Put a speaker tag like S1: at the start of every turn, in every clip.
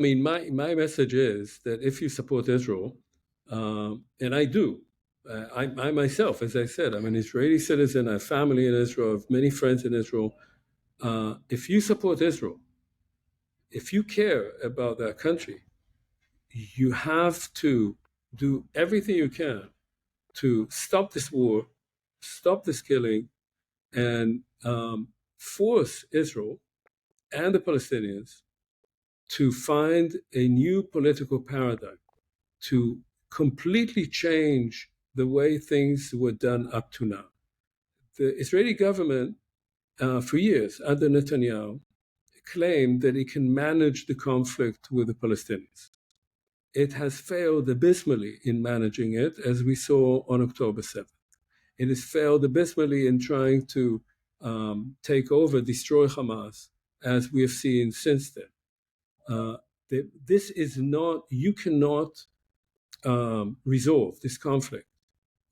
S1: I mean, my message is that if you support Israel, and I do, I myself, as I said, I'm an Israeli citizen. I have family in Israel. I have many friends in Israel. If you support Israel, if you care about that country, you have to do everything you can to stop this war, stop this killing, and force Israel and the Palestinians to find a new political paradigm, to completely change the way things were done up to now. The Israeli government, for years under Netanyahu, claimed that it can manage the conflict with the Palestinians. It has failed abysmally in managing it, as we saw on October 7th. It has failed abysmally in trying to take over, destroy Hamas, as we have seen since then. This is not, you cannot resolve this conflict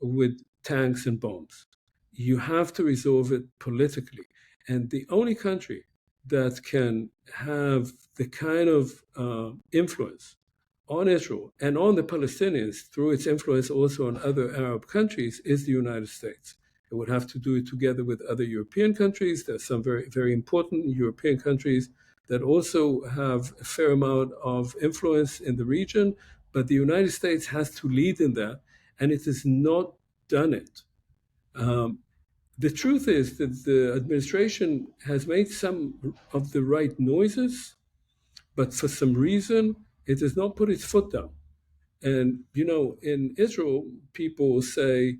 S1: with tanks and bombs. You have to resolve it politically. And the only country that can have the kind of influence on Israel and on the Palestinians through its influence also on other Arab countries is the United States. It would have to do it together with other European countries. There are some very, very important European countries that also have a fair amount of influence in the region, but the United States has to lead in that, and it has not done it. The truth is that the administration has made some of the right noises, but for some reason, it has not put its foot down. And, you know, in Israel, people say,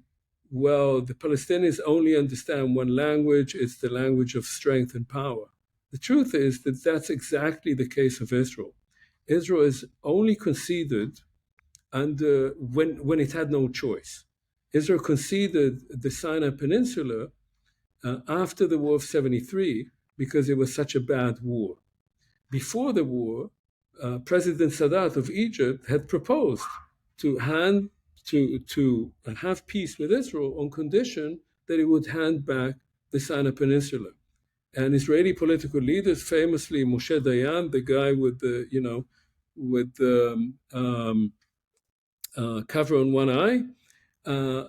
S1: well, the Palestinians only understand one language, it's the language of strength and power. The truth is that that's exactly the case of Israel. Israel is only conceded under when it had no choice. Israel conceded the Sinai Peninsula after the War of 73 because it was such a bad war. Before the war, President Sadat of Egypt had proposed to have peace with Israel on condition that it would hand back the Sinai Peninsula. And Israeli political leaders, famously Moshe Dayan, the guy with the cover on one eye,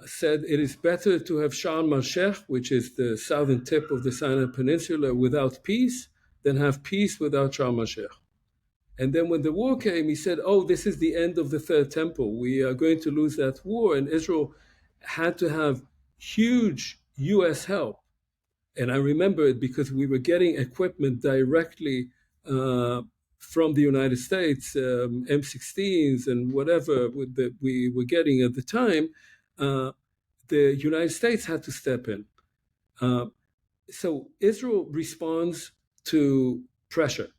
S1: said it is better to have Sharm el-Sheikh, which is the southern tip of the Sinai Peninsula, without peace than have peace without Sharm el-Sheikh. And then when the war came, he said, oh, this is the end of the Third Temple. We are going to lose that war. And Israel had to have huge US help. And I remember it because we were getting equipment directly from the United States, M16s and whatever that we were getting at the time. The United States had to step in. So Israel responds to pressure,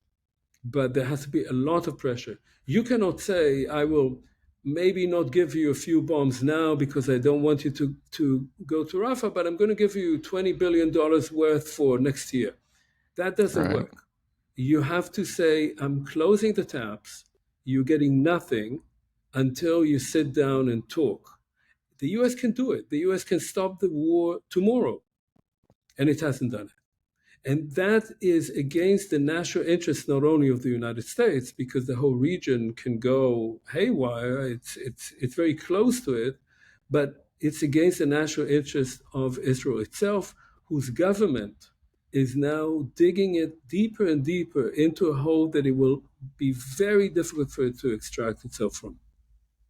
S1: but there has to be a lot of pressure. You cannot say, I will maybe not give you a few bombs now because I don't want you to go to Rafah, but I'm going to give you $20 billion worth for next year. That doesn't work. You have to say, I'm closing the taps, you're getting nothing until you sit down and talk. The US can do it. The US can stop the war tomorrow, and it hasn't done it. And that is against the national interest not only of the United States, because the whole region can go haywire, it's very close to it, but it's against the national interest of Israel itself, whose government is now digging it deeper and deeper into a hole that it will be very difficult for it to extract itself from.